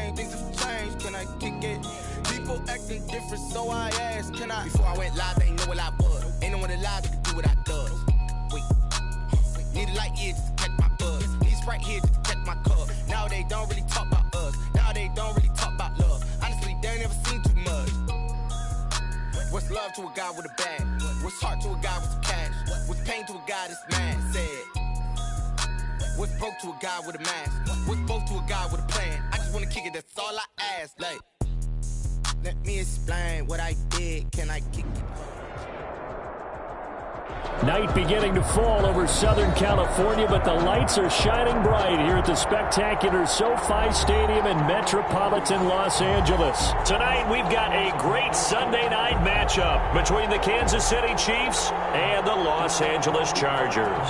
change, things have changed, can I kick it? People acting different, so I asked, can I? Before I went live, they ain't know what I was. Ain't no one alive that could do what I does. Wait, need a light here just to catch my buzz. Need Sprite here just to catch my cup. Now they don't really talk about us. Now they don't really talk about love. Honestly, they ain't never seen too much. What's love to a guy with a bag? What's heart to a guy with some cash? What's pain to a guy that's mad? Said. What's broke to a guy with a mask? What's both to a guy with a plan? I just wanna kick it, that's all I ask. Like, let me explain what I did. Can I kick it? Night beginning to fall over Southern California, but the lights are shining bright here at the spectacular SoFi Stadium in metropolitan Los Angeles. Tonight, we've got a great Sunday night matchup between the Kansas City Chiefs and the Los Angeles Chargers.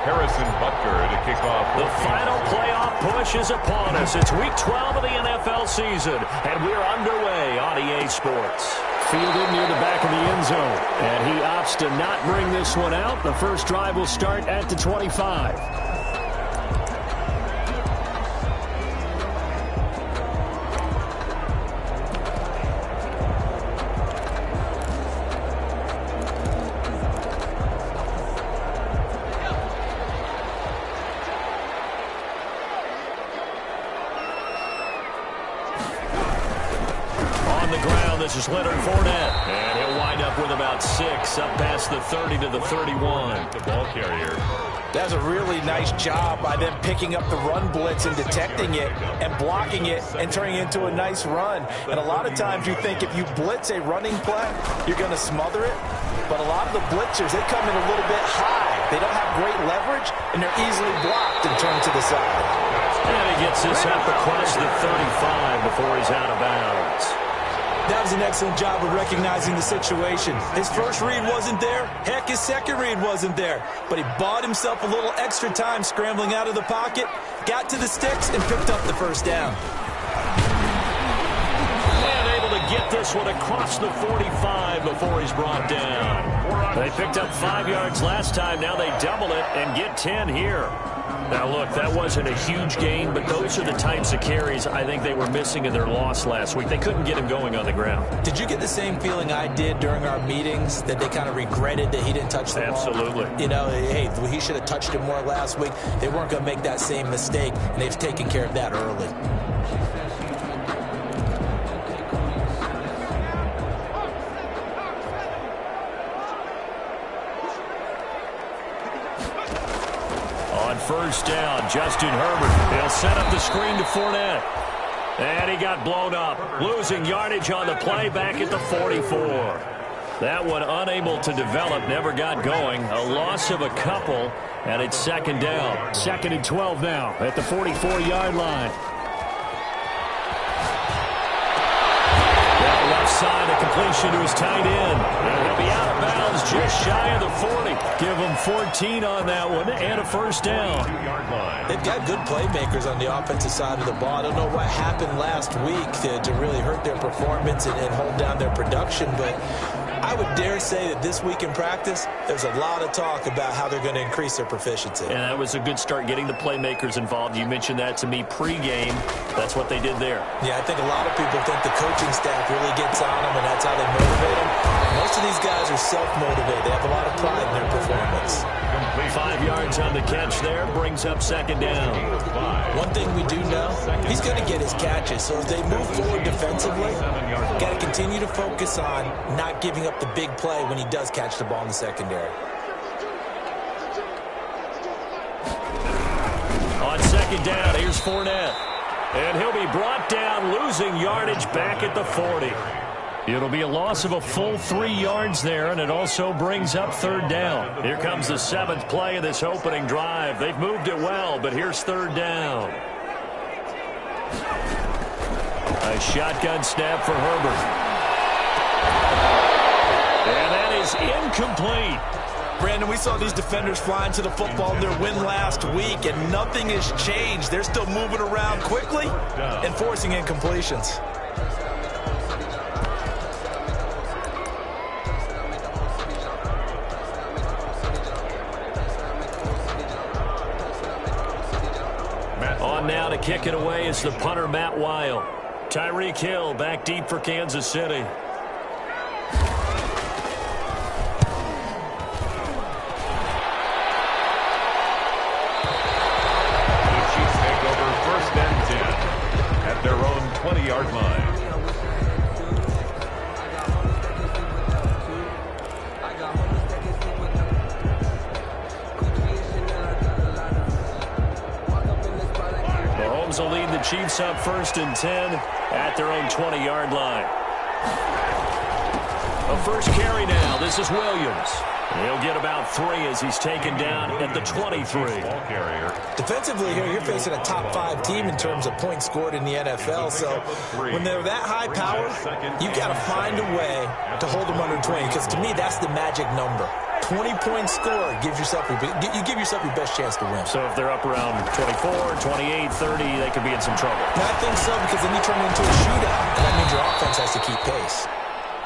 Harrison Butker to kick off. The final playoff push is upon us. It's Week 12 of the NFL season, and we're underway on EA Sports. Fielded near the back of the end zone, and he opts to not bring this one out. The first drive will start at the 25. This is Leonard Fournette, and he'll wind up with about 6 up past the 30 to the 31. The ball carrier. That's a really nice job by them picking up the run blitz and detecting it and blocking it and turning it into a nice run. And a lot of times you think if you blitz a running play, you're going to smother it. But a lot of the blitzers, they come in a little bit high. They don't have great leverage, and they're easily blocked and turned to the side. And he gets this up across the 35 before he's out of bounds. That was an excellent job of recognizing the situation. His first read wasn't there. Heck, his second read wasn't there. But he bought himself a little extra time scrambling out of the pocket, got to the sticks, and picked up the first down. And able to get this one across the 45 before he's brought down. They picked up 5 yards last time. Now they double it and get 10 here. Now, look, that wasn't a huge gain, but those are the types of carries I think they were missing in their loss last week. They couldn't get him going on the ground. Did you get the same feeling I did during our meetings, that they kind of regretted that he didn't touch the ball? Absolutely. You know, hey, he should have touched it more last week. They weren't going to make that same mistake, and they've taken care of that early. First down, Justin Herbert. He'll set up the screen to Fournette. And he got blown up, losing yardage on the play back at the 44. That one unable to develop, never got going. A loss of a couple, and it's second down. 2nd and 12 now at the 44-yard line. That left side, a completion to his tight end. And he'll be out of bounds just shy of the 40. Give him 14 on that one and a first down. They've got good playmakers on the offensive side of the ball. I don't know what happened last week to really hurt their performance and hold down their production, but I would dare say that this week in practice, there's a lot of talk about how they're going to increase their proficiency. And that was a good start, getting the playmakers involved. You mentioned that to me pregame. That's what they did there. Yeah, I think a lot of people think the coaching staff really gets on them, and that's how they motivate them. Most of these guys are self-motivated. They have a lot of pride in their performance. 5 yards on the catch there, brings up second down. One thing we do know, he's going to get his catches. So as they move forward defensively, got to continue to focus on not giving up the big play when he does catch the ball in the secondary. On second down, here's Fournette. And he'll be brought down, losing yardage back at the 40. It'll be a loss of a full 3 yards there, and it also brings up third down. Here comes the 7th play of this opening drive. They've moved it well, but here's third down. A shotgun snap for Herbert. And that is incomplete. Brandon, we saw these defenders flying to the football in their win last week, and nothing has changed. They're still moving around quickly and forcing incompletions. on now to kick it away is the punter, Matt Weil. Tyreek Hill back deep for Kansas City. Their own 20-yard line. Mahomes will lead the Chiefs up 1st and 10 at their own 20-yard line. A first carry now. This is Williams. He'll get about 3 as he's taken down at the 23. Defensively here, you're facing a top 5 team in terms of points scored in the NFL. So when they're that high power, you've got to find a way to hold them under 20. Because to me, that's the magic number. 20 points scored gives yourself you give yourself your best chance to win. So if they're up around 24, 28, 30, they could be in some trouble. And I think so, because then you turn it into a shootout, and that means your offense has to keep pace.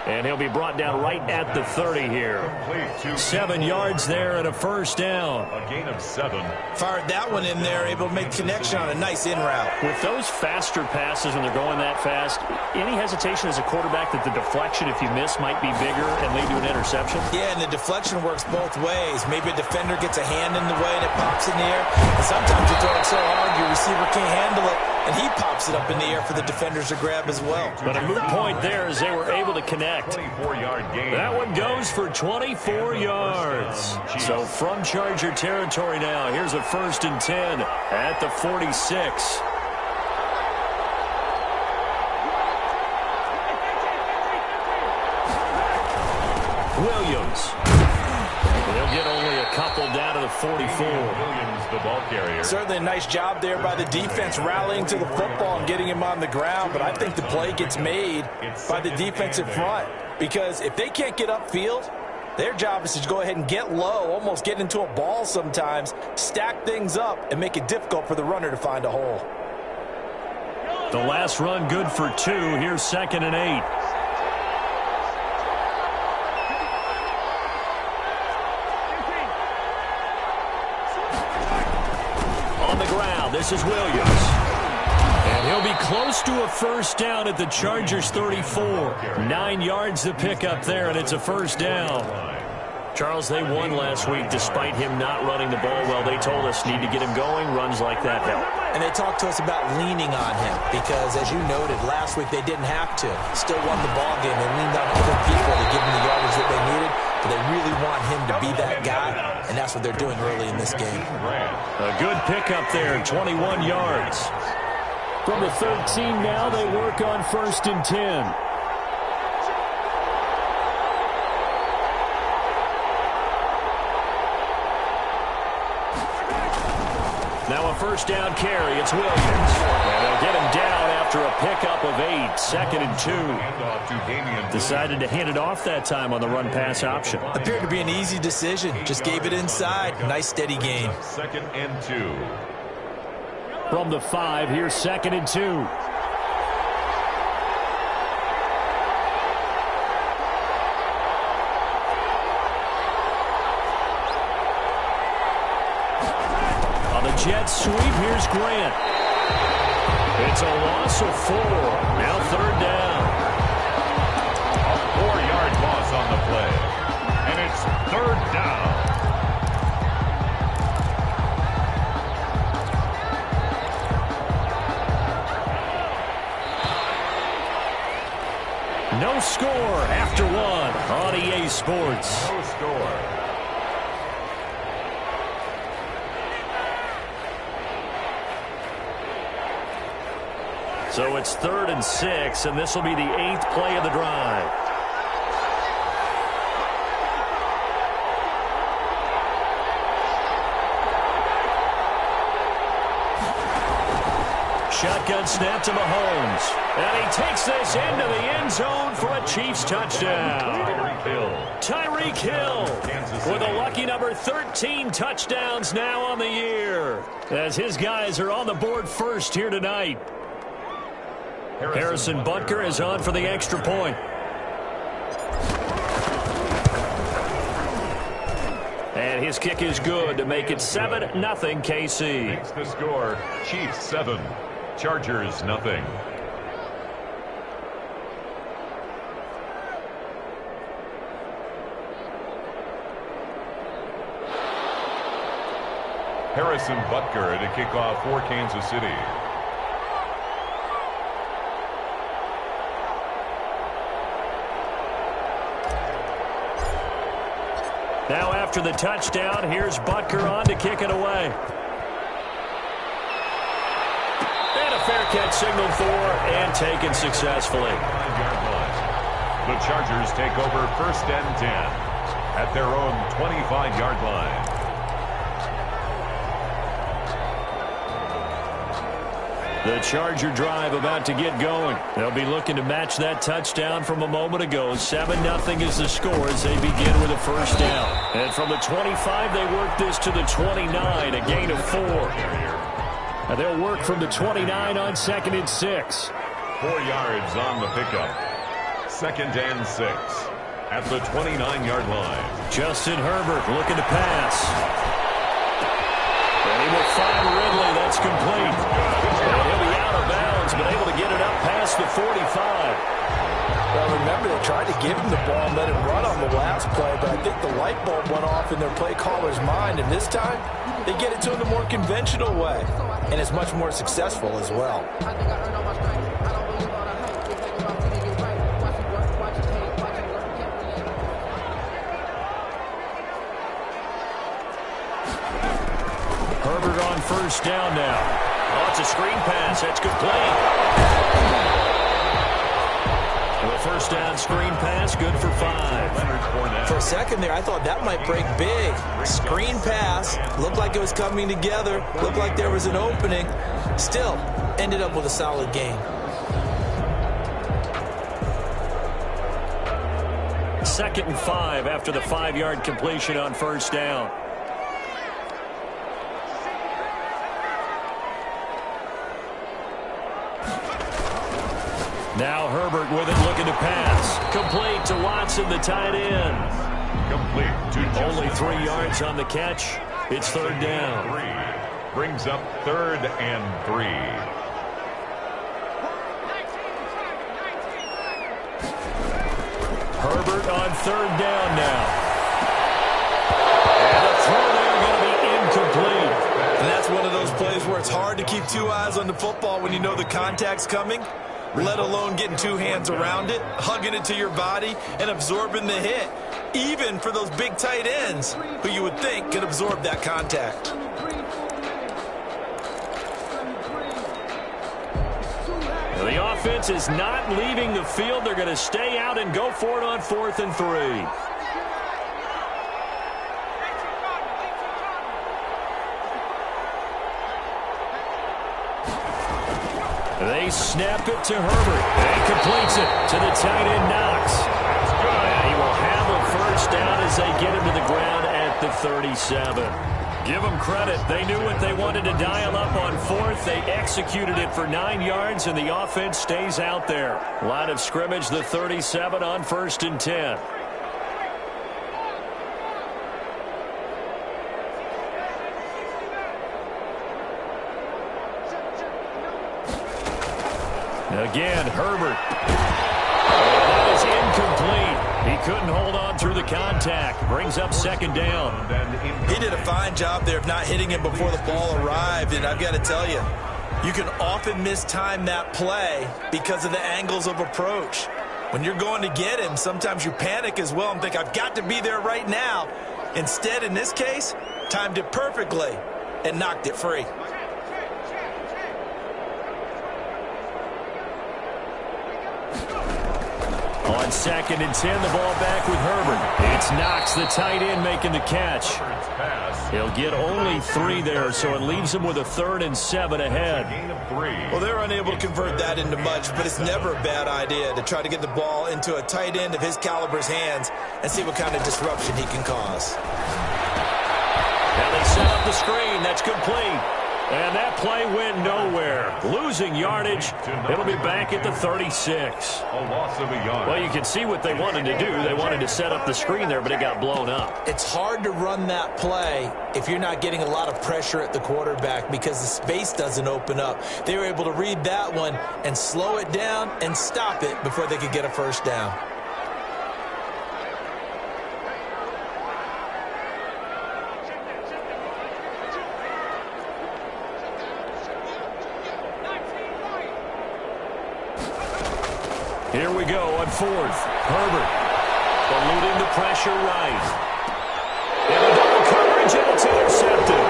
And he'll be brought down right at the 30 here. 7 yards there and a first down. A gain of 7. Fired that one in there, able to make connection on a nice in route. With those faster passes when they're going that fast, any hesitation as a quarterback that the deflection, if you miss, might be bigger and lead to an interception? Yeah, and the deflection works both ways. Maybe a defender gets a hand in the way and it pops in the air. And sometimes you throw it so hard your receiver can't handle it, and he pops it up in the air for the defenders to grab as well. But a moot point there as they were able to connect. 24-yard gain. That one goes for 24 yards. So from Charger territory now, here's a 1st and 10 at the 46. Williams. They'll get only a couple down to the 44. Williams, the ball carrier. Certainly a nice job there by the defense rallying to the football and getting him on the ground, but I think the play gets made by the defensive front, because if they can't get upfield, their job is to go ahead and get low, almost get into a ball sometimes, stack things up, and make it difficult for the runner to find a hole. The last run good for 2. Here's 2nd and 8. This is Williams. And he'll be close to a first down at the Chargers 34. 9 yards to pick up there, and it's a first down. Charles, they won last week despite him not running the ball well. They told us need to get him going. Runs like that help. And they talked to us about leaning on him because, as you noted, last week they didn't have to. Still won the ball game. They leaned on other people to give them the yardage that they needed. But they really want him to be that guy, and that's what they're doing early in this game. A good pickup there, 21 yards. From the 13 now, they work on 1st and 10. Now a first down carry. It's Williams. And they'll get him down after a pickup of 8. 2nd and 2. Decided to hand it off that time on the run-pass option. Appeared to be an easy decision. Just gave it inside. Nice steady gain. 2nd and 2. From the 5, here's 2nd and 2. Jet sweep, here's Grant. It's a loss of 4. Now 3rd down. A 4-yard loss on the play. And it's 3rd down. No score after 1 on EA Sports. No score. So it's 3rd and 6, and this will be the 8th play of the drive. Shotgun snap to Mahomes. And he takes this into the end zone for a Chiefs touchdown. Tyreek Hill with a lucky number 13 touchdowns now on the year, as his guys are on the board first here tonight. Harrison Butker is on for the extra point. And his kick is good to make it 7-0 KC. Makes the score Chiefs 7, Chargers nothing. Harrison Butker to kick off for Kansas City. Now after the touchdown, here's Butker on to kick it away. And a fair catch signaled for and taken successfully. The Chargers take over 1st and 10 at their own 25-yard line. The Charger drive about to get going. They'll be looking to match that touchdown from a moment ago. 7-0 is the score as they begin with a first down. And from the 25, they work this to the 29, a gain of 4. Now they'll work from the 29 on 2nd and 6. 4 yards on the pickup. 2nd and 6 at the 29-yard line. Justin Herbert looking to pass. And he will find Ridley. That's complete. And he'll be out of bounds, but able to get it up past the 45. Well, remember, they tried to give him the ball and let him run on the last play, but I think the light bulb went off in their play caller's mind, and this time they get it to him the more conventional way, and it's much more successful as well. Herbert on first down now. Oh, it's a screen pass. That's complete. The first down screen pass, good for 5. For a second there, I thought that might break big. Screen pass, looked like it was coming together, looked like there was an opening. Still, ended up with a solid game. 2nd and 5 after the 5-yard completion on first down. Now Herbert with it, looking to pass. Complete to Watson, the tight end. Complete to only 3 yards on the catch. It's 3rd down. 3 brings up 3rd and 3. Herbert on 3rd down now. And the throw there going to be incomplete. And that's one of those plays where it's hard to keep 2 eyes on the football when you know the contact's coming, let alone getting 2 hands around it, hugging it to your body, and absorbing the hit, even for those big tight ends who you would think could absorb that contact. The offense is not leaving the field. They're going to stay out and go for it on 4th and 3. They snap it to Herbert. And completes it to the tight end, Knox. And he will have a first down as they get him to the ground at the 37. Give them credit. They knew what they wanted to dial up on 4th. They executed it for 9 yards, and the offense stays out there. Line of scrimmage, the 37 on 1st and 10. Again, Herbert. And that is incomplete. He couldn't hold on through the contact. Brings up 2nd down. He did a fine job there of not hitting him before the ball arrived, and I've got to tell you, you can often mistime that play because of the angles of approach. When you're going to get him, sometimes you panic as well and think, I've got to be there right now. Instead, in this case, timed it perfectly and knocked it free. On 2nd and 10, the ball back with Herbert. It's Knox, the tight end, making the catch. He'll get only 3 there, so it leaves him with a 3rd and 7 ahead. Well, they're unable to convert that into much, but it's never a bad idea to try to get the ball into a tight end of his caliber's hands and see what kind of disruption he can cause. Now they set up the screen. That's complete. And that play went nowhere. Losing yardage. It'll be back at the 36. A loss of a yard. Well, you can see what they wanted to do. They wanted to set up the screen there, but it got blown up. It's hard to run that play if you're not getting a lot of pressure at the quarterback because the space doesn't open up. They were able to read that one and slow it down and stop it before they could get a first down. Here we go on fourth. Herbert eluding the pressure right. And a double coverage, and it's intercepted.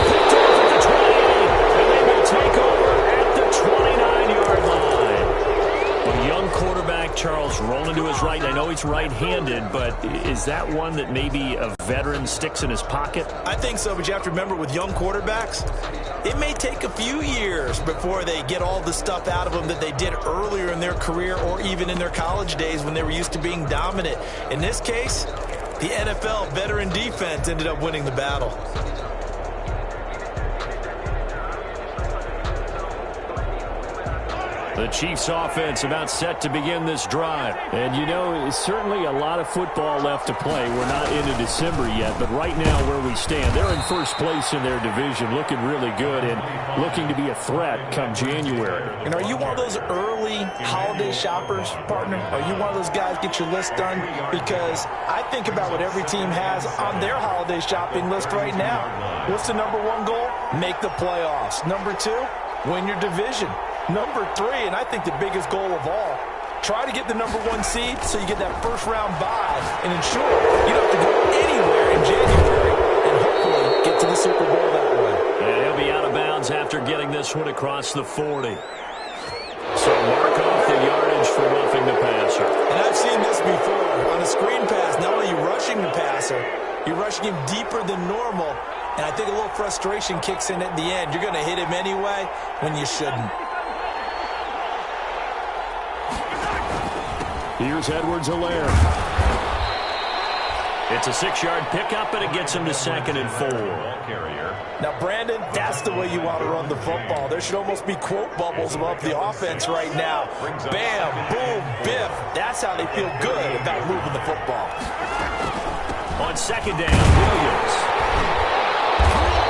Picked off at the 28, and they will take over at the 29-yard line. A young quarterback, Charles, rolling to his right. I know he's right-handed, but is that one that maybe a veteran sticks in his pocket? I think so, but you have to remember with young quarterbacks, it may take a few years before they get all the stuff out of them that they did earlier in their career or even in their college days when they were used to being dominant. In this case, the NFL veteran defense ended up winning the battle. The Chiefs offense about set to begin this drive. And, you know, certainly a lot of football left to play. We're not into December yet, but right now where we stand, they're in first place in their division, looking really good and looking to be a threat come January. And are you one of those early holiday shoppers, partner? Are you one of those guys get your list done? Because I think about what every team has on their holiday shopping list right now. What's the number one goal? Make the playoffs. Number two, win your division. Number three, and I think the biggest goal of all, try to get the number one seed so you get that first round bye and ensure you don't have to go anywhere in January and hopefully get to the Super Bowl that way. And he'll be out of bounds after getting this one across the 40. So mark off the yardage for roughing the passer. And I've seen this before. On a screen pass, not only are you rushing the passer, you're rushing him deeper than normal, and I think a little frustration kicks in at the end. You're going to hit him anyway when you shouldn't. Here's Edwards-Helaire. It's a 6-yard pickup, and it gets him to 2nd and 4. Now, Brandon, that's the way you want to run the football. There should almost be quote bubbles above the offense right now. Bam, boom, biff. That's how they feel good about moving the football. On 2nd down, Williams.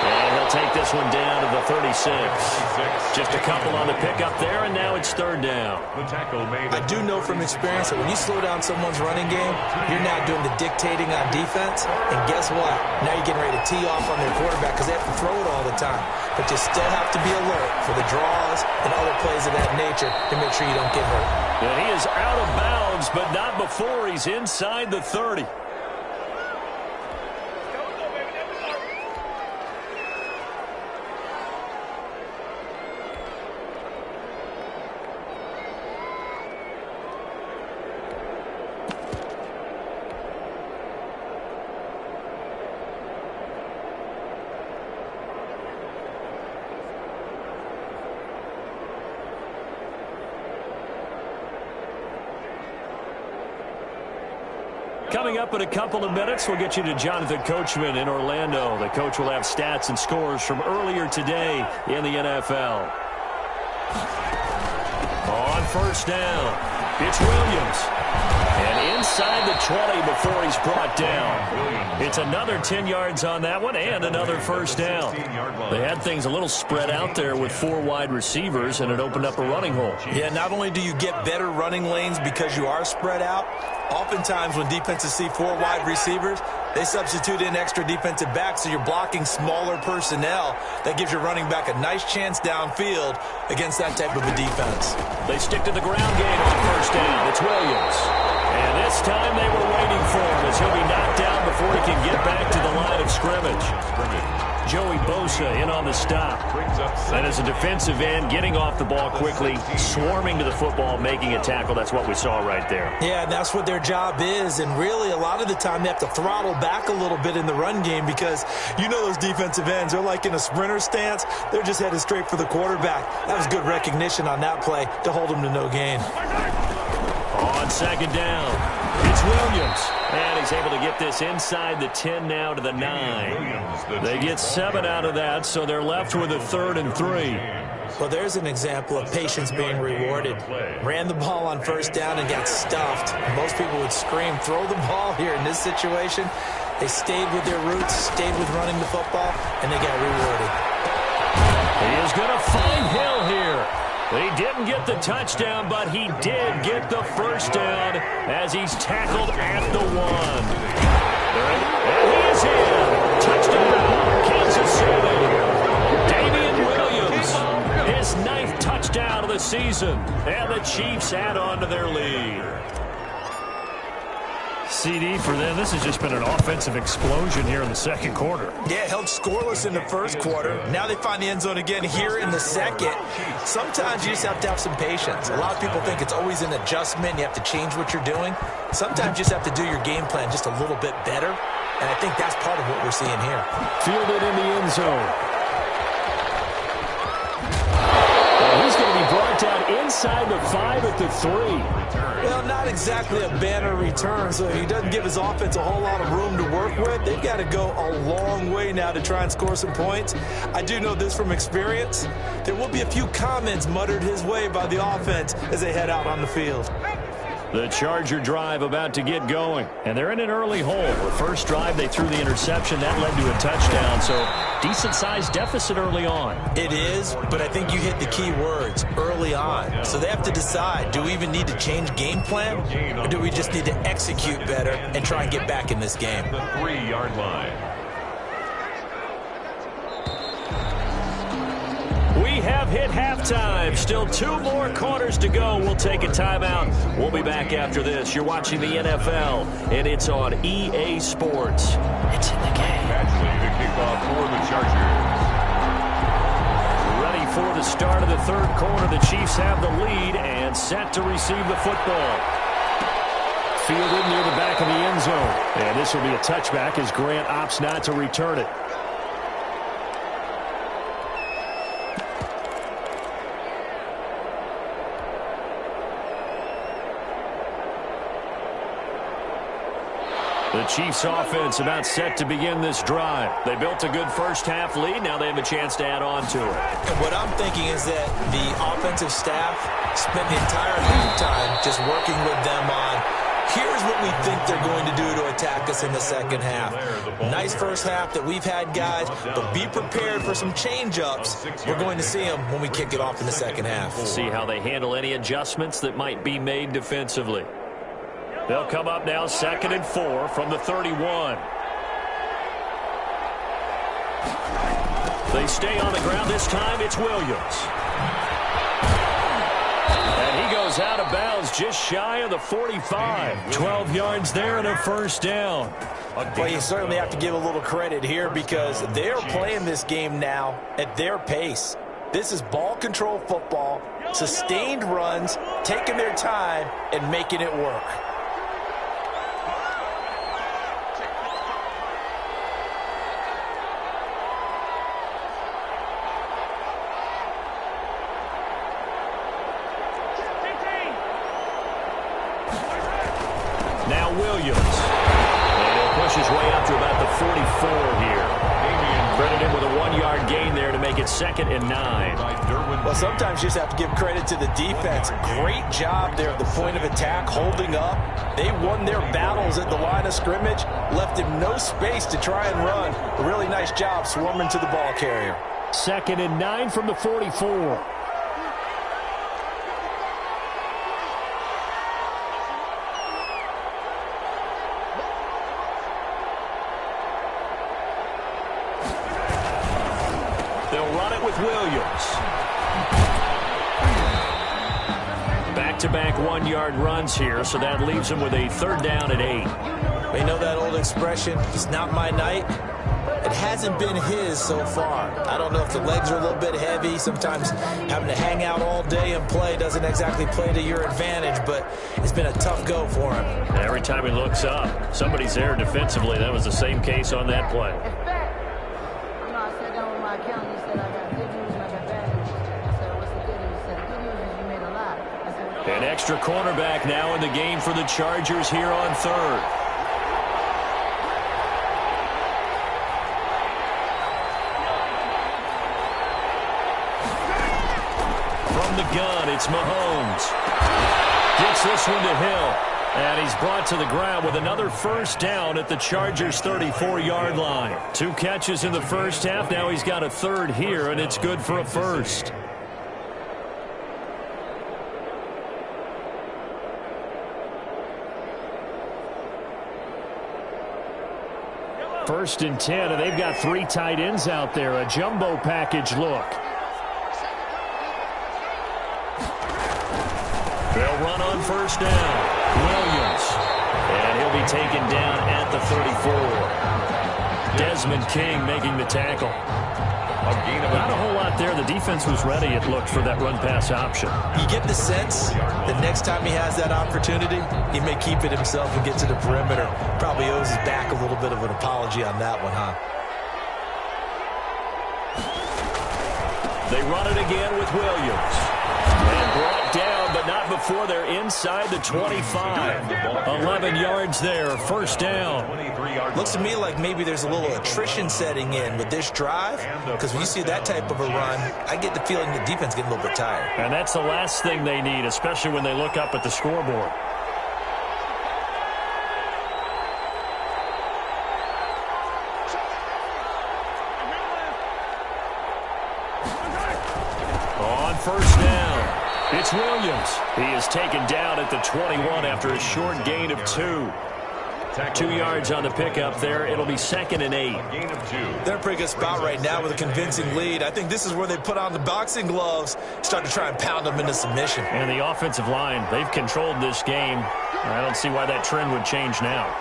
And he'll take this one down to the 36. Just a couple on the pickup there, and now it's 3rd down. I do know from experience that when you slow down someone's running game, you're now doing the dictating on defense. And guess what? Now you're getting ready to tee off on their quarterback because they have to throw it all the time. But you still have to be alert for the draws and other plays of that nature to make sure you don't get hurt. And he is out of bounds, but not before he's inside the 30. Coming up in a couple of minutes, we'll get you to Jonathan Coachman in Orlando. The coach will have stats and scores from earlier today in the NFL. On 1st down, it's Williams. And inside the 20 before he's brought down. It's another 10 yards on that one and another 1st down. They had things a little spread out there with 4 wide receivers, and it opened up a running hole. Yeah, not only do you get better running lanes because you are spread out, oftentimes when defenses see 4 wide receivers, they substitute in extra defensive backs, so you're blocking smaller personnel. That gives your running back a nice chance downfield against that type of a defense. They stick to the ground game on 1st down. It's Williams. And this time they were waiting for him as he'll be knocked down before he can get back to the line of scrimmage. Joey Bosa in on the stop. And as a defensive end, getting off the ball quickly, swarming to the football, making a tackle. That's what we saw right there. Yeah, and that's what their job is. And really, a lot of the time, they have to throttle back a little bit in the run game because you know those defensive ends, they're like in a sprinter stance. They're just headed straight for the quarterback. That was good recognition on that play to hold him to no gain. On 2nd down, It's Williams. And he's able to get this inside the 10 now to the 9. They get 7 out of that, so they're left with a 3rd and 3. Well, there's an example of patience being rewarded. Ran the ball on 1st down and got stuffed. Most people would scream, throw the ball here in this situation. They stayed with their roots, stayed with running the football, and they got rewarded. He is going to find Hill here. He didn't get the touchdown, but he did get the 1st down as he's tackled at the 1. And he is in. Touchdown, Kansas City. Damian Williams, his 9th touchdown of the season, and the Chiefs add on to their lead. CD for them. This has just been an offensive explosion here in the 2nd quarter. Yeah, held scoreless in the 1st quarter. Now they find the end zone again here in the 2nd. Sometimes you just have to have some patience. A lot of people think it's always an adjustment. You have to change what you're doing. Sometimes you just have to do your game plan just a little bit better. And I think that's part of what we're seeing here. Fielded in the end zone. He's going to be brought down inside the 5 at the 3. Well, not exactly a banner return, so he doesn't give his offense a whole lot of room to work with. They've got to go a long way now to try and score some points. I do know this from experience. There will be a few comments muttered his way by the offense as they head out on the field. The Charger drive about to get going, and they're in an early hole. The first drive, they threw the interception. That led to a touchdown, so decent-sized deficit early on. It is, but I think you hit the key words, early on. So they have to decide, do we even need to change game plan, or do we just need to execute better and try and get back in this game? The 3-yard line. We have hit halftime. Still 2 more quarters to go. We'll take a timeout. We'll be back after this. You're watching the NFL, and it's on EA Sports. It's in the game. Actually, the kickoff for the Chargers. Ready for the start of the 3rd quarter. The Chiefs have the lead and set to receive the football. Fielded near the back of the end zone. And this will be a touchback as Grant opts not to return it. The Chiefs offense about set to begin this drive. They built a good 1st half lead. Now they have a chance to add on to it. And what I'm thinking is that the offensive staff spent the entire halftime just working with them on, here's what we think they're going to do to attack us in the 2nd half. Nice 1st half that we've had, guys, but be prepared for some change-ups. We're going to see them when we kick it off in the 2nd half. See how they handle any adjustments that might be made defensively. They'll come up now 2nd and 4 from the 31. They stay on the ground. This time it's Williams. And he goes out of bounds just shy of the 45. 12 yards there and a 1st down. Well, you certainly have to give a little credit here because they're playing this game now at their pace. This is ball control football, sustained runs, taking their time, and making it work. Now Williams. And he'll push his way up to about the 44 here. Credited with a 1-yard gain there to make it 2nd and 9. Well, sometimes you just have to give credit to the defense. Great job there at the point of attack, holding up. They won their battles at the line of scrimmage, left him no space to try and run. A really nice job swarming to the ball carrier. 2nd and 9 from the 44. Williams. Back-to-back 1-yard runs here, so that leaves him with a 3rd down and 8. You know that old expression, it's not my night? It hasn't been his so far. I don't know if the legs are a little bit heavy. Sometimes having to hang out all day and play doesn't exactly play to your advantage, but it's been a tough go for him. Every time he looks up, somebody's there defensively. That was the same case on that play. I sat down with my accountant. He said, I got good news and I got bad news. I said, what's the good news? He said, the good news is you made a lot. I said, An extra cornerback now in the game for the Chargers here on third. From the gun, it's Mahomes. Gets this one to Hill. And he's brought to the ground with another first down at the Chargers' 34-yard line. 2 catches in the first half. Now he's got a third here, and it's good for a first. First and 10, and they've got 3 tight ends out there. A jumbo package look. They'll run on first down. Williams. And he'll be taken down at the 34. Desmond King making the tackle. Not a whole lot there. The defense was ready, it looked, for that run-pass option. You get the sense that next time he has that opportunity, he may keep it himself and get to the perimeter. Probably owes his back a little bit of an apology on that one, huh? They run it again with Williams. And brought down, but not before they're inside the 25. 11 yards there, first down. Looks to me like maybe there's a little attrition setting in with this drive, because when you see that type of a run, I get the feeling the defense getting a little bit tired. And that's the last thing they need, especially when they look up at the scoreboard. On first down, it's Williams. He is taken down at the 21 after a short gain of 2. 2 yards on the pickup there. It'll be 2nd and 8. They're in a pretty good spot right now with a convincing lead. I think this is where they put on the boxing gloves, start to try and pound them into submission. And the offensive line, they've controlled this game. I don't see why that trend would change now.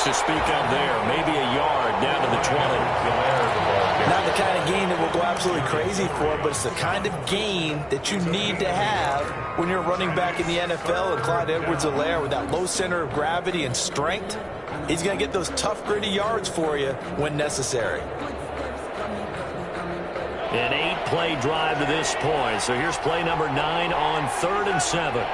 To speak of there, maybe a yard down to the 20. Not the kind of gain that will go absolutely crazy for, but it's the kind of gain that you need to have when you're running back in the NFL. And Clyde Edwards-Helaire, with that low center of gravity and strength, he's going to get those tough, gritty yards for you when necessary. An 8-play drive to this point. So here's play number 9 on 3rd and 7.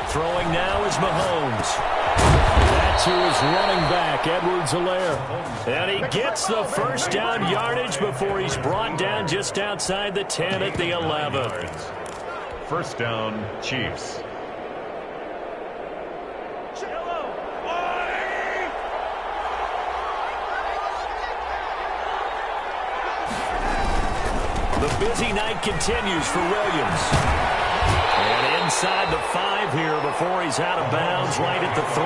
Throwing now is Mahomes. That's who is running back, Edwards-Helaire. And he gets the first down yardage before he's brought down just outside the 10 at the 11. First down, Chiefs. The busy night continues for Williams. And inside the 5 here before he's out of bounds, right at the 3.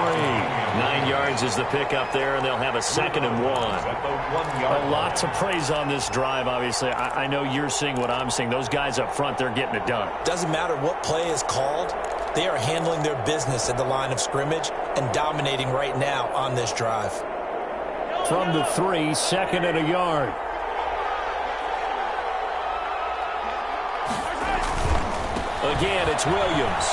9 yards is the pickup there, and they'll have a 2nd and 1. A lot to praise on this drive, obviously. I know you're seeing what I'm seeing. Those guys up front, they're getting it done. Doesn't matter what play is called. They are handling their business at the line of scrimmage and dominating right now on this drive. From the 3, 2nd and a yard. Again, it's Williams.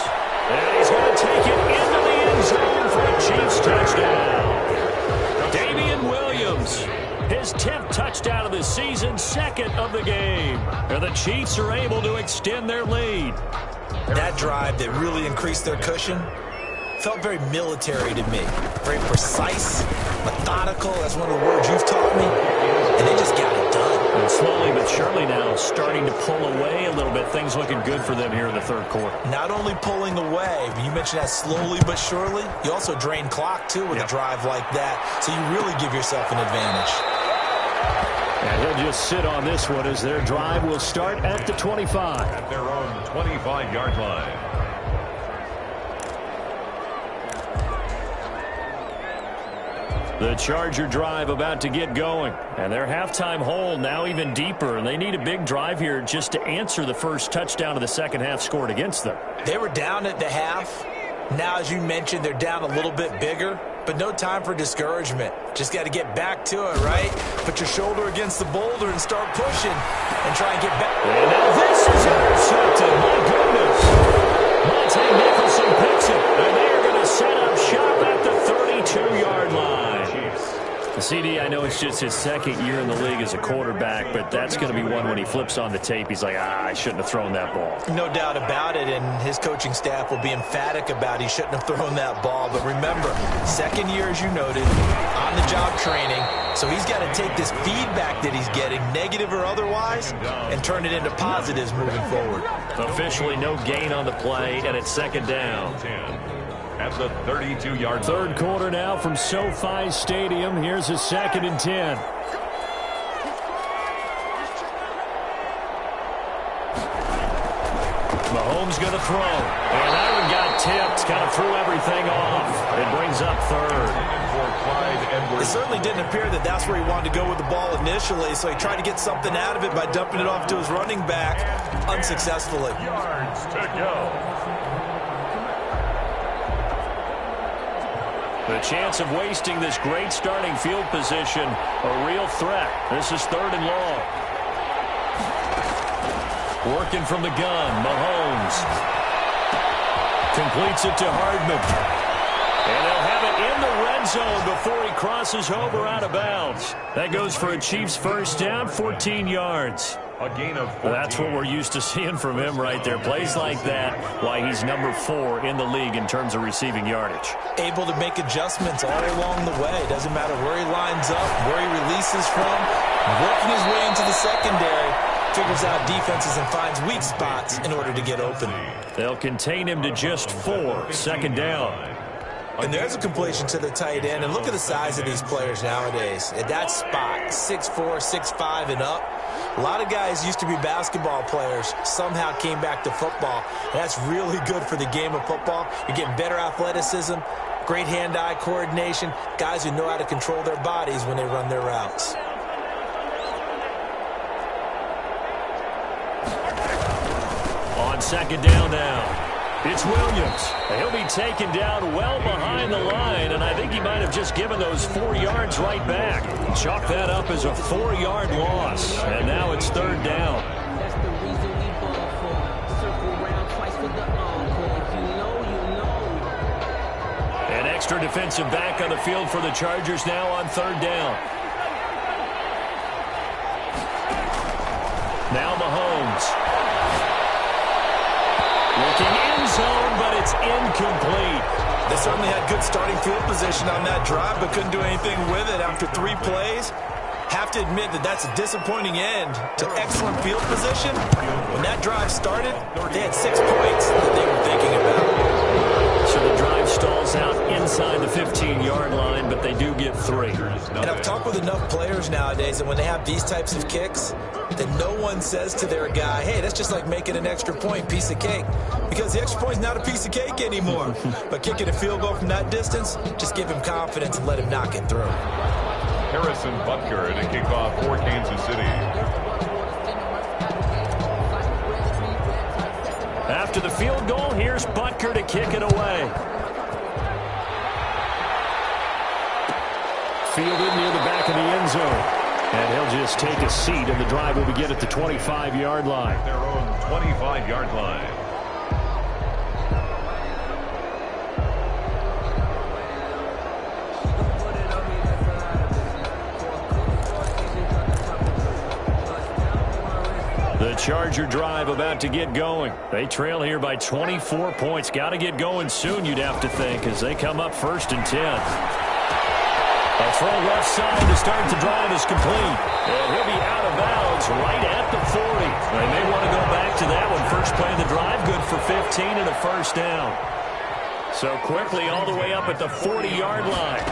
And he's going to take it into the end zone for a Chiefs touchdown. Damian Williams, his 10th touchdown of the season, 2nd of the game. And the Chiefs are able to extend their lead. That drive that really increased their cushion felt very military to me. Very precise, methodical. That's one of the words you've taught me. And they just got it done. And slowly but surely now starting to pull away a little bit. Things looking good for them here in the 3rd quarter. Not only pulling away, you mentioned that slowly but surely, you also drain clock, too, with a drive like that. So you really give yourself an advantage. And he'll just sit on this one as their drive will start at the 25. At their own 25-yard line. The Charger drive about to get going. And their halftime hole now even deeper. And they need a big drive here just to answer the first touchdown of the second half scored against them. They were down at the half. Now, as you mentioned, they're down a little bit bigger. but no time for discouragement. Just got to get back to it, right? Put your shoulder against the boulder and start pushing and try and get back. And now this is intercepted. My goodness. Monte Nicholson picks it, and they are going to set up shop at the 32-yard line. CD, I know it's just his second year in the league as a quarterback, but that's going to be one when he flips on the tape, he's like, I shouldn't have thrown that ball. No doubt about it, and his coaching staff will be emphatic about he shouldn't have thrown that ball. But remember, second year, as you noted, on-the-job training, so he's got to take this feedback that he's getting, negative or otherwise, and turn it into positives moving forward. Officially no gain on the play, and it's second down. At the 32-yard line. Third quarter now from SoFi Stadium. Here's a 2nd and 10. Mahomes going to throw. And that one got tipped. Kind of threw everything off. It brings up third. It certainly didn't appear that that's where he wanted to go with the ball initially, so he tried to get something out of it by dumping it off to his running back unsuccessfully. Yards to go. The chance of wasting this great starting field position, a real threat. This is 3rd and long. Working from the gun, Mahomes. Completes it to Hardman. And they'll have it in the red zone before he crosses over out of bounds. That goes for a Chiefs first down, 14 yards. A gain of 14. That's what we're used to seeing from him right there. Plays like that, why he's number 4 in the league in terms of receiving yardage. Able to make adjustments all along the way. Doesn't matter where he lines up, where he releases from. Working his way into the secondary. Figures out defenses and finds weak spots in order to get open. They'll contain him to just 4. Second down. And there's a completion to the tight end. And look at the size of these players nowadays. At that spot, 6'4", 6'5", and up. A lot of guys used to be basketball players, somehow came back to football. And that's really good for the game of football. You're getting better athleticism, great hand-eye coordination, guys who know how to control their bodies when they run their routes. On second down now. It's Williams. He'll be taken down well behind the line, and I think he might have just given those 4 yards right back. Chalk that up as a 4-yard loss, and now it's 3rd down. That's the reason we ball for. Circle round twice for the encore. If you know, you know. An extra defensive back on the field for the Chargers now on 3rd down. Now Mahomes. Looking end zone, but it's incomplete. They certainly had good starting field position on that drive, but couldn't do anything with it after 3 plays. Have to admit that that's a disappointing end to excellent field position. When that drive started, they had 6 points that they were thinking about. So the drive stalls out inside the 15-yard line, but they do get 3. And I've talked with enough players nowadays, and when they have these types of kicks, that no one says to their guy, hey, that's just like making an extra point, piece of cake. Because the extra point's not a piece of cake anymore. But kicking a field goal from that distance, just give him confidence and let him knock it through. Harrison Butker to kick off for Kansas City. After the field goal, here's Butker to kick it away. Fielded near the back of the end zone. And he'll just take a seat, and the drive will begin at the 25-yard line. Their own 25-yard line. The Charger drive about to get going. They trail here by 24 points. Got to get going soon, you'd have to think, as they come up 1st and 10. A throw left side to start the drive is complete. And he'll be out of bounds right at the 40. They may want to go back to that one. First play of the drive, good for 15 and a first down. So quickly all the way up at the 40-yard line.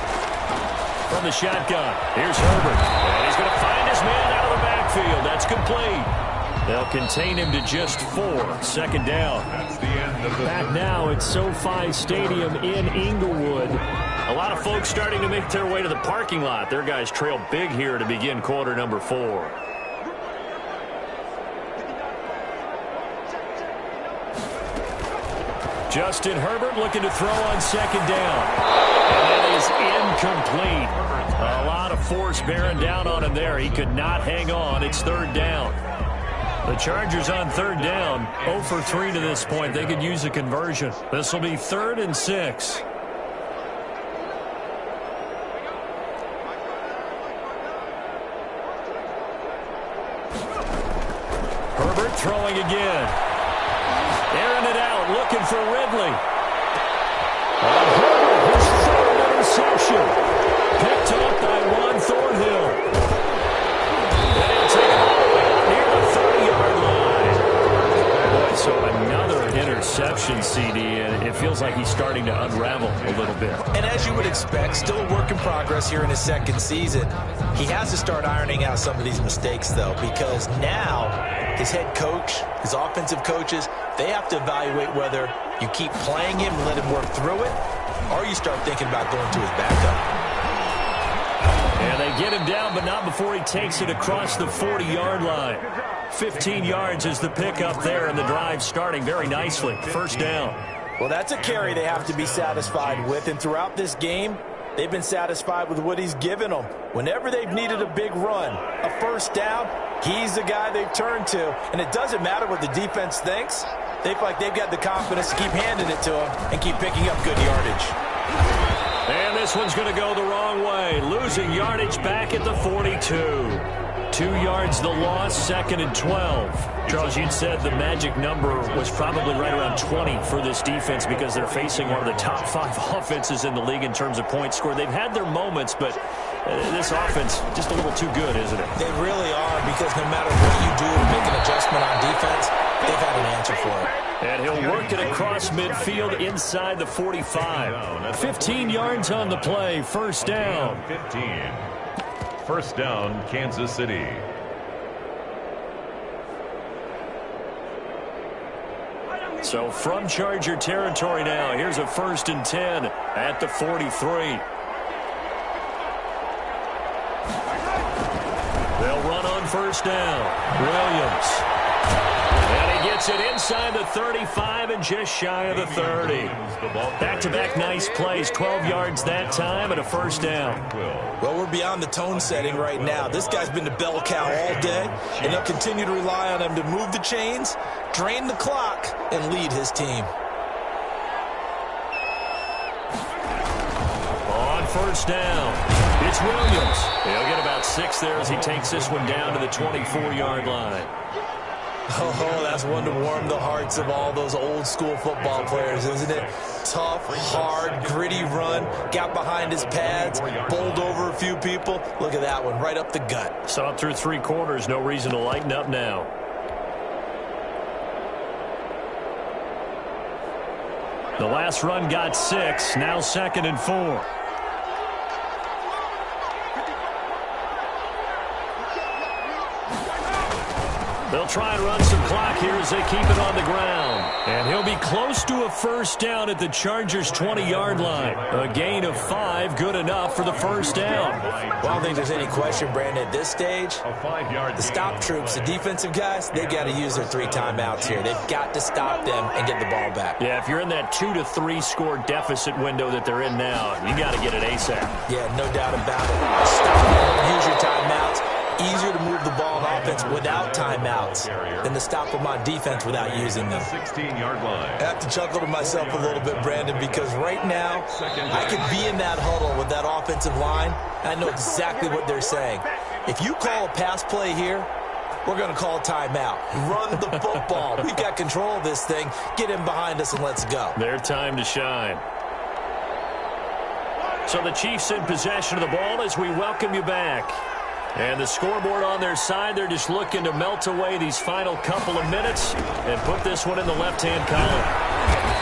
From the shotgun, here's Herbert. And he's going to find his man out of the backfield. That's complete. They'll contain him to just 4. Second down. That's the end of the back now at SoFi Stadium in Inglewood. A lot of folks starting to make their way to the parking lot. Their guys trail big here to begin quarter number 4. Justin Herbert looking to throw on second down. And that is incomplete. A lot of force bearing down on him there. He could not hang on. It's third down. The Chargers on third down, 0 for 3 to this point. They could use a conversion. This will be 3rd and 6. Herbert throwing again. Airing it out, looking for Ridley. Herbert, his 3rd interception. Picked up by Juan Thornhill. And he'll take it all the way out near the 30-yard line. Boy, so another interception, CD, and it feels like he's starting to unravel a little bit. And as you would expect, still a work in progress here in his second season. He has to start ironing out some of these mistakes, though, because now his head coach, his offensive coaches, they have to evaluate whether you keep playing him and let him work through it, or you start thinking about going to his backup. And they get him down, but not before he takes it across the 40-yard line. 15 yards is the pickup there, and the drive starting very nicely. First down. Well, that's a carry they have to be satisfied with, and throughout this game, they've been satisfied with what he's given them. Whenever they've needed a big run, a first down, he's the guy they've turned to. And it doesn't matter what the defense thinks. They feel like they've got the confidence to keep handing it to him and keep picking up good yardage. And this one's going to go the wrong way. Losing yardage back at the 42. 2 yards the loss, 2nd and 12. Charles, you'd said the magic number was probably right around 20 for this defense because they're facing one of the top 5 offenses in the league in terms of points scored. They've had their moments, but this offense just a little too good, isn't it? They really are, because no matter what you do to make an adjustment on defense, they've had an answer for it. And he'll work it across midfield inside the 45. 15 yards on the play, first down. 15. First down, Kansas City. So from Charger territory now, here's a 1st and 10 at the 43. They'll run on first down. Williams. And he gets it inside the 35 and just shy of the 30. Back-to-back nice plays, 12 yards that time and a first down. Well, we're beyond the tone setting right now. This guy's been the bell cow all day, and they'll continue to rely on him to move the chains, drain the clock, and lead his team. On first down, it's Williams. He'll get about 6 there as he takes this one down to the 24-yard line. Oh, that's one to warm the hearts of all those old-school football players, isn't it? Tough, hard, gritty run, got behind his pads, bowled over a few people. Look at that one, right up the gut. Saw it through 3 quarters, no reason to lighten up now. The last run got 6, now 2nd and 4. They'll try and run some clock here as they keep it on the ground. And he'll be close to a first down at the Chargers' 20-yard line. A gain of 5, good enough for the first down. Well, I don't think there's any question, Brandon, at this stage, the stop troops, the defensive guys, they've got to use their 3 timeouts here. They've got to stop them and get the ball back. Yeah, if you're in that 2 to 3 score deficit window that they're in now, you got to get it ASAP. Yeah, no doubt about it. Stop them, use your timeouts. Easier to move the ball on offense without timeouts than to stop them on defense without using them. 16-yard line. I have to chuckle to myself a little bit, Brandon, because right now I could be in that huddle with that offensive line, and I know exactly what they're saying. If you call a pass play here, we're going to call a timeout. Run the football. We've got control of this thing. Get in behind us and let's go. Their time to shine. So the Chiefs in possession of the ball as we welcome you back. And the scoreboard on their side, they're just looking to melt away these final couple of minutes and put this one in the left-hand column.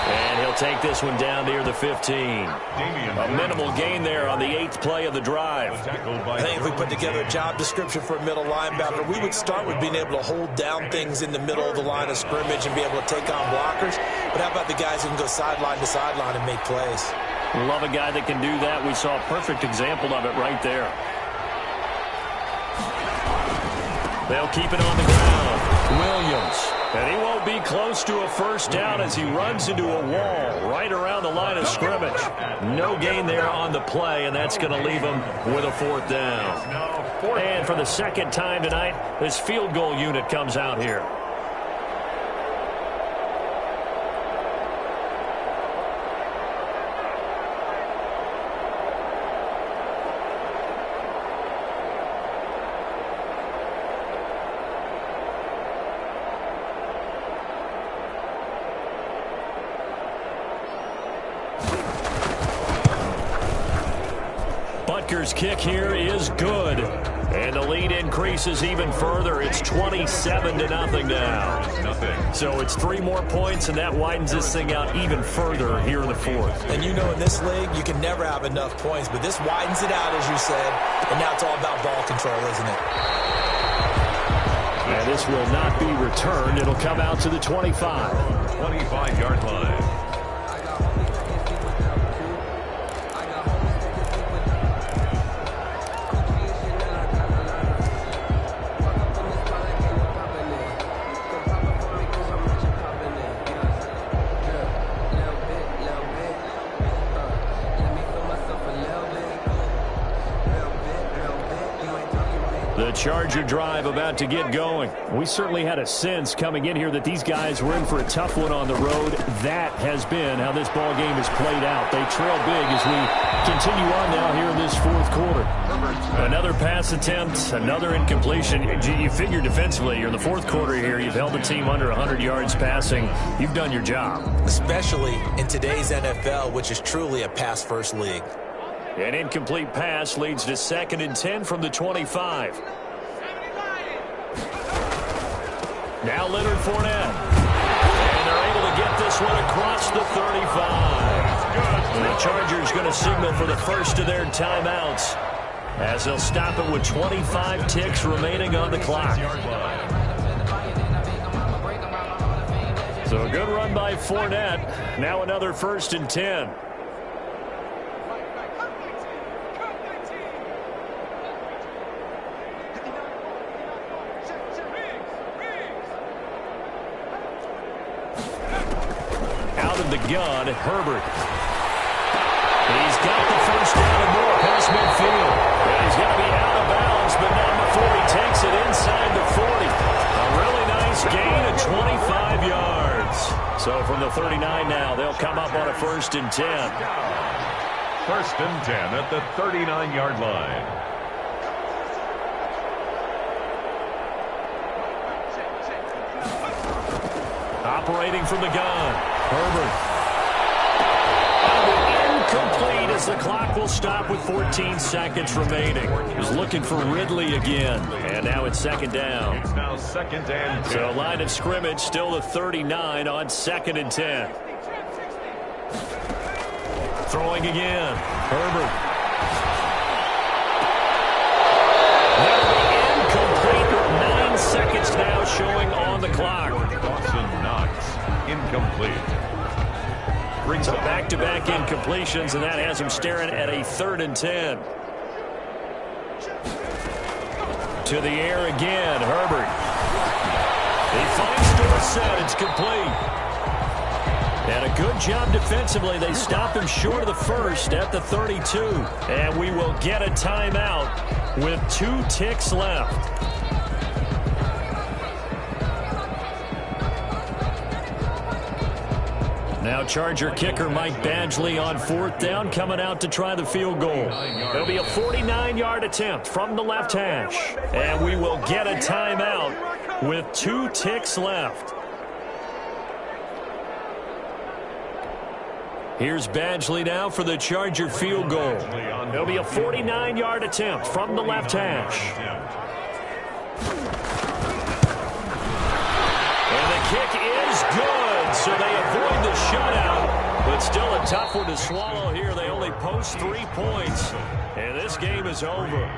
And he'll take this one down near the 15. A minimal gain there on the 8th play of the drive. I think if we put together a job description for a middle linebacker, we would start with being able to hold down things in the middle of the line of scrimmage and be able to take on blockers. But how about the guys who can go sideline to sideline and make plays? Love a guy that can do that. We saw a perfect example of it right there. They'll keep it on the ground. Williams And he won't be close to a first down as he runs into a wall right around the line of scrimmage. No gain there on the play, and that's going to leave him with a fourth down. And for the second time tonight, this field goal unit comes out here. Butker's kick here is good. And the lead increases even further. It's 27-0 now. So it's 3 more points, and that widens this thing out even further here in the fourth. And you know in this league, you can never have enough points, but this widens it out, as you said, and now it's all about ball control, isn't it? And this will not be returned. It'll come out to the 25. 25-yard line. The Charger drive about to get going. We certainly had a sense coming in here that these guys were in for a tough one on the road. That has been how this ball game has played out. They trail big as we continue on now here in this fourth quarter. Another pass attempt, another incompletion. You figure defensively, you're in the fourth quarter here. You've held the team under 100 yards passing. You've done your job. Especially in today's NFL, which is truly a pass-first league. An incomplete pass leads to 2nd and 10 from the 25. Now Leonard Fournette. And they're able to get this one across the 35. And the Chargers going to signal for the first of their timeouts as they'll stop it with 25 ticks remaining on the clock. So a good run by Fournette. Now another 1st and 10. The gun, Herbert. He's got the first down and more past midfield. And he's going to be out of bounds, but not before he takes it inside the 40. A really nice gain of 25 yards. So from the 39 now, they'll come up on a 1st and 10. 1st and 10 at the 39-yard line. Operating from the gun. Herbert. Incomplete as the clock will stop with 14 seconds remaining. He's looking for Ridley again. And now it's 2nd down. It's now 2nd and 10. So line of scrimmage still the 39 on 2nd and 10. Throwing again. Herbert. Incomplete with 9 seconds now showing on the clock. Dawson Knox. Incomplete. So back-to-back incompletions, and that has him staring at a 3rd and 10. To the air again, Herbert. He finds Dorsett. It's complete. And a good job defensively. They stop him short of the first at the 32. And we will get a timeout with 2 ticks left. Now Charger kicker Mike Badgley on 4th down, coming out to try the field goal. It'll be a 49-yard attempt from the left hash. And we will get a timeout with 2 ticks left. Here's Badgley now for the Charger field goal. It'll be a 49-yard attempt from the left hash. And the kick is good. So they avoid the shutout, but still a tough one to swallow here. They only post 3 points, and this game is over.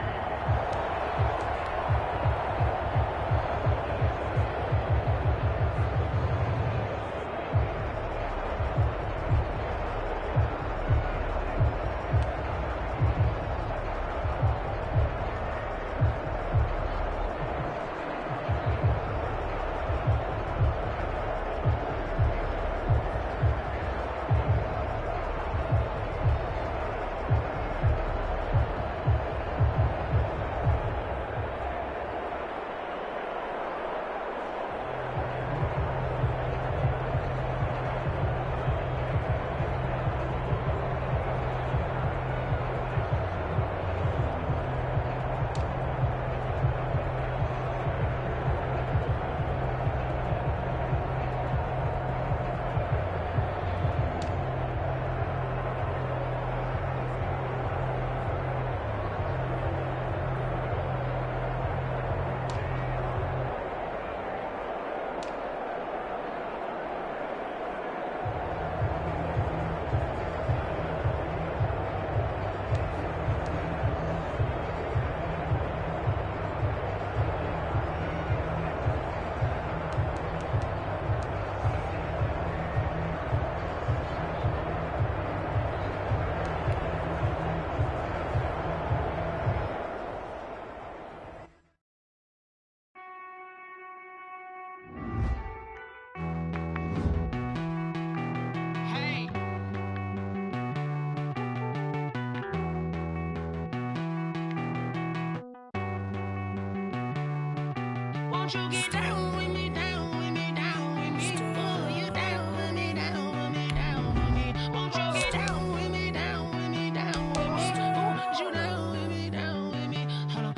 Won't you get down with me, down with me, down with me? Oh, you down with me, down with me, down with me. Won't you get down with me, down with me, down with me? Oh, you down with me, down with me? Hold on.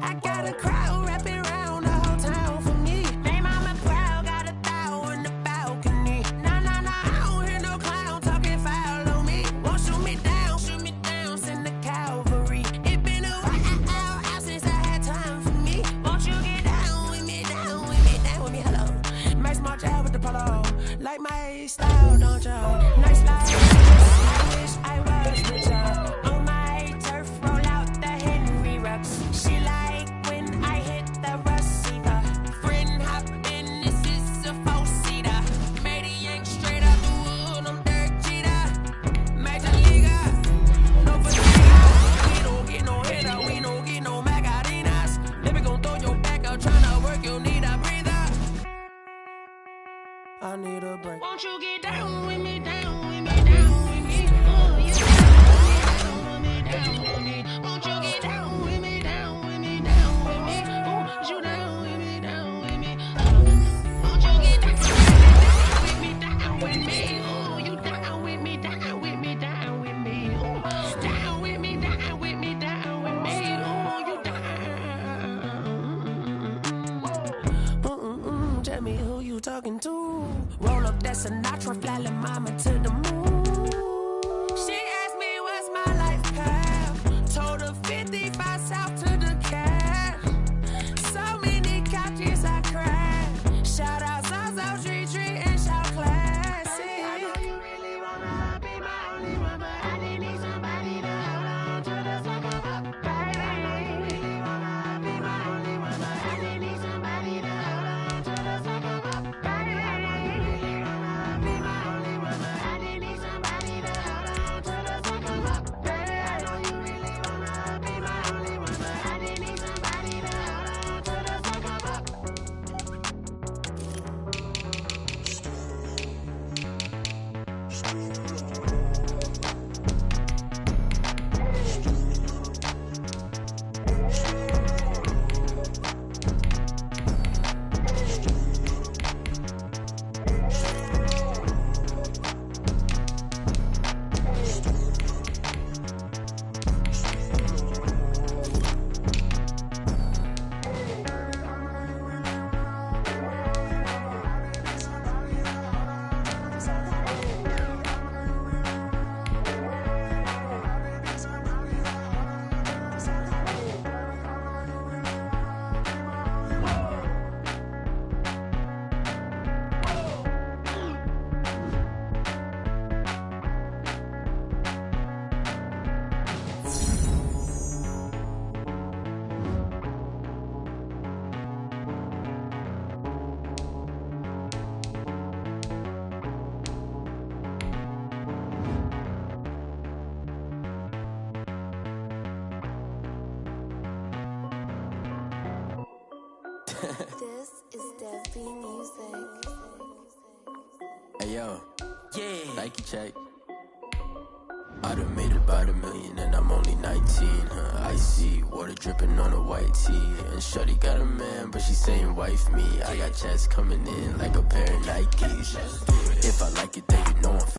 I got a crowd wrapping around the whole town for me. They mama proud, got a thou on the balcony. Nah, nah, nah, I don't hear no clown talking foul on me. Won't shoot me down, send the cavalry. It been a while since I had time for me. Won't you get down with me, down with me, down with me? Hello, Max March out with the polo. Like my style, don't you? Nice life, I wish I was richer. On my turf, roll out the Henry Rux. She like when I hit the receiver. Friend hop in, this is a four-seater. Made a yank straight out the wood, I'm Derek Jeter. Major leaguer, no fatiga. We don't get no hitter, we don't get no Macarinas. Never gon' throw your back out, tryna work, you'll need a breather. I need a break. Won't you get down with me, down with me, down with me? Oh, you down with me, down with me. Won't you get down with me, down with me, down with me? Oh, you down with me, down with me? Won't you get down with me, down with me? Oh, you down with me, down with me, down with me? Oh, down with me, down with me, down with me? Oh, you down? Tell me who you talking to. Roll up that Sinatra, fly la mama to the moon. She asked me what's my life path. Told her 55 south to the cat. So many couches I cried. Shout out South Street and shout classic. I know you really wanna be my only one, but I didn't need somebody to hold on to the sucker up. Baby, I know you really wanna be my only one, but I didn't need somebody to hold on to the sucker up. Baby, I know you really wanna be my only one, but I didn't need somebody to hold on to the sucker up. Baby, I know you really wanna be my only one, but I didn't need somebody to hold on to the sucker up. This is Debbie Music. Hey yo, Nike check. I done made about $1 million and I'm only 19. Icy water dripping on a white tee. And shorty got a man, but she saying wife me. I got checks coming in like a pair of Nikes. If I like it, then you know I'm